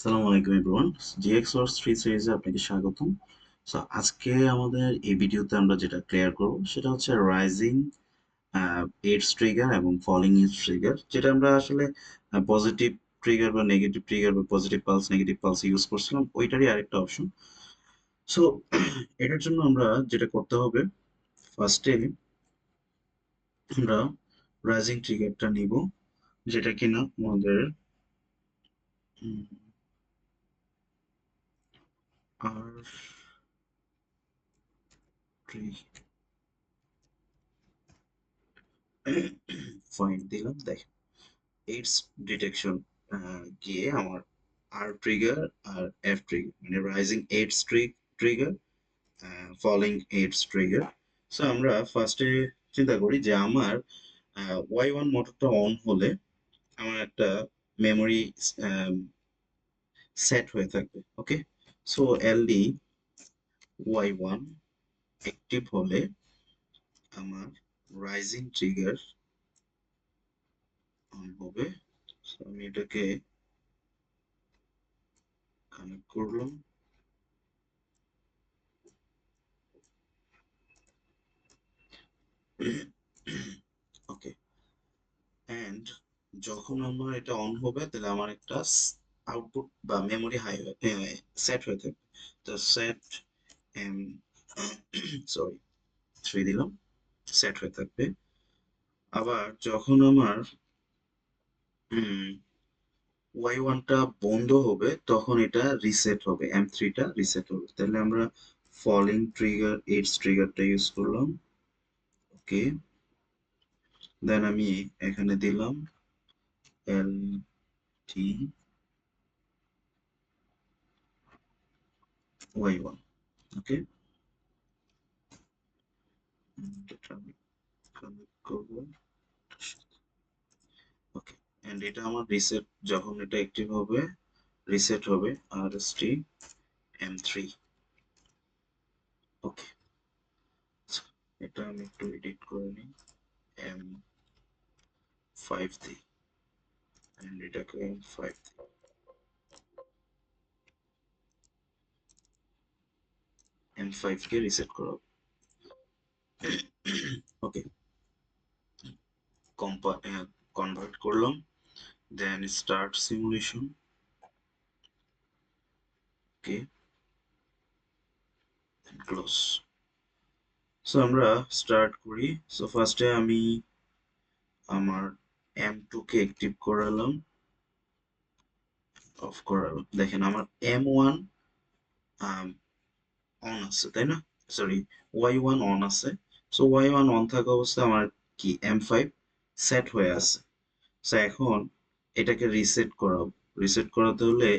আসসালামু আলাইকুম everyone. GX ওয়ার্স 3 সিরিজে আপনাকে স্বাগতম। সো আজকে আমাদের এই ভিডিওতে আমরা যেটা ক্লিয়ার করব সেটা হচ্ছে রাইজিং এডস ট্রিগার এবং ফলিং এডস ট্রিগার, যেটা আমরা আসলে পজিটিভ ট্রিগার বা নেগেটিভ ট্রিগার বা positive pulse negative pulse use করছিলাম, ওইটারই আরেকটা অপশন। সো এটার জন্য আমরা যেটা করতে হবে, ফার্স্টে আমরা রাইজিং ট্রিগারটা নিব, যেটা কিনা আমাদের আর ফাইন দিলাম। দেখেন, এইডস ডিটেকশন গিয়ে আমার আর ট্রিগার আর এফ ট্রিগার, মানে rising edge trigger, falling edge trigger. So আমরা ফার্স্টে চিন্তা করি যে আমার ওয়াই ওয়ান মোটরটা অন হলে আমার একটা মেমোরি সেট হয়ে থাকবে। ওকে, সো এলডি ওয়াই ওয়ান অ্যাক্টিভ হলে আমার রাইজিং ট্রিগার অন হবে। সো আমি এটাকে কানেক্ট করলাম। ওকে, অ্যান্ড যখন আমার এটা অন হবে তাহলে আমার একটা আউটপুট বা মেমোরি হাই সেট হয়ে থাকবে। তো সেট এম সরি 3 দিলাম, সেট হয়ে থাকবে। আবার যখন আমার ওয়াই ওয়ানটা বন্ধ হবে তখন এটা রিসেট হবে, এম থ্রিটা রিসেট হবে। তাহলে আমরা ফলিং ট্রিগার এইডস ট্রিগারটা ইউজ করলাম। ওকে, দেন আমি এখানে দিলাম এল টি ওয়াই ওয়ান। ওকে, এটা আমি কানেক্ট করবো। ওকে, এন্ড এটা আমার রিসেট, যখন এটা অ্যাক্টিভ হবে রিসেট হবে আর এস টি এম থ্রি। ওকে, এটা আমি একটু এডিট করে নিই, এম ফাইভ দিই, এন্ড এটাকে এম ফাইভ দিই, এম ফাইভ কে রিসেট করাবো। ওকে, কনভার্ট করলাম, দেন স্টার্ট সিমুলেশন। ওকে, ক্লোজ। সো আমরা স্টার্ট করি। সো ফার্স্টে আমি আমার এম টু কে অ্যাক্টিভ করালাম, অফ করালাম। দেখেন আমার এম ওয়ান অন আছে, তাই না? সরি, ওয়াই ওয়ান অন আছে। সো ওয়াই ওয়ান অন থাকা অবস্থায় আমার কি এম ফাইভ সেট হয়ে আছে। সো এখন এটাকে রিসেট করাবো। রিসেট করাতে হলে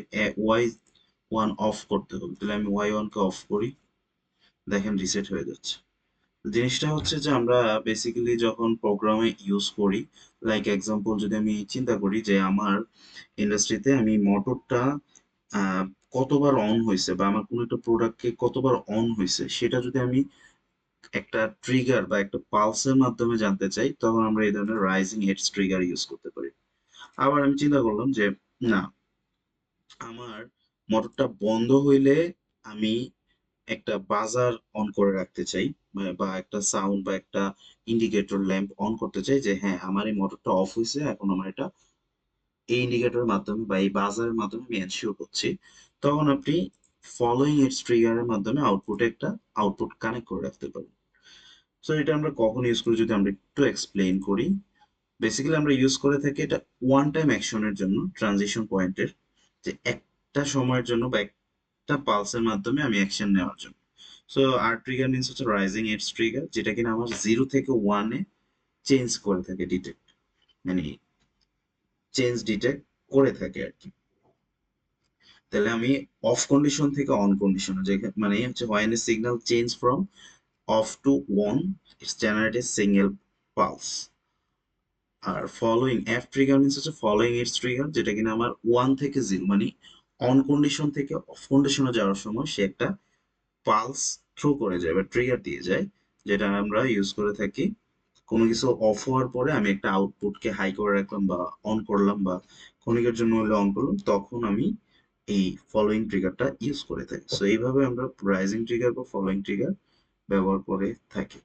ওয়াই ওয়ান অফ করতে হবে। তাহলে আমি ওয়াই ওয়ানকে অফ করি, দেখেন রিসেট হয়ে যাচ্ছে। জিনিসটা হচ্ছে যে আমরা বেসিক্যালি যখন প্রোগ্রামে ইউজ করি, লাইক এক্সাম্পল যদি আমি চিন্তা করি যে আমার ইন্ডাস্ট্রিতে আমি মোটরটা আহ, কতবার অন হয়েছে বা আমার কোনো একটা প্রোডাক্টকে কতবার অন হয়েছে সেটা যদি আমি একটা ট্রিগার বা একটা পালসের মাধ্যমে জানতে চাই, তখন আমরা এই ধরনের রাইজিং এডস ট্রিগার ইউজ করতে পারি। আবার আমি চিন্তা করলাম যে না, আমার মোটরটা বন্ধ হইলে আমি একটা বাজার অন করে রাখতে চাই, বা একটা সাউন্ড বা একটা ইন্ডিকেটর ল্যাম্প অন করতে চাই যে হ্যাঁ আমার এই মোটরটা অফ হয়েছে, এখন আমার এটা এই ইন্ডিকেটরের মাধ্যমে বা এই বাজারের মাধ্যমে আমি এনশিওর করছি। তখন আপনি ফলোইং ইটস ট্রিগারের মাধ্যমে আউটপুটে একটা আউটপুট কানেক্ট করে রাখতে পারেন। সো এটা আমরা কখন ইউজ করি যদি আমরা একটু এক্সপ্লেইন করি। বেসিক্যালি আমরা ইউজ করে থাকি এটা ওয়ান টাইম অ্যাকশনের জন্য, ট্রানজিশন পয়েন্টের, যে একটা সময়ের জন্য বা একটা পালসের মাধ্যমে আমি অ্যাকশন নেওয়ার জন্য। সো আর ট্রিগার মিনস হচ্ছে রাইজিং এডস ট্রিগার, যেটা কিনা আমার জিরো থেকে ওয়ানে চেঞ্জ করে থাকে, ডিটেক্ট, মানে চেঞ্জ ডিটেক্ট করে থাকে আর কি। তাহলে আমি অফ কন্ডিশন থেকে অন কন্ডিশনে, যে মানে হচ্ছে when a signal change from off to on, it's generate a single pulse. আর ফলোইং এফ ট্রিগার মিনস হচ্ছে ফলোইং ইটস ট্রিগার, যেটা কিনা আমার ওয়ান থেকে জিরো, মানে অন কন্ডিশন থেকে অফ কন্ডিশনে যাওয়ার সময় সে একটা পালস থ্রো করে যায় বা ট্রিগার দিয়ে যায়, যেটা আমরা ইউজ করে থাকি কোনো কিছু অফ হওয়ার পরে আমি একটা আউটপুটকে হাই করে রাখলাম বা অন করলাম, বা ক্ষণিকের জন্য হলে অন করলাম, তখন আমি এই ফলোইং ট্রিগারটা ইউজ করে থাকি। সো এইভাবে আমরা রাইজিং ট্রিগার বা ফলোইং ট্রিগার ব্যবহার করে থাকি।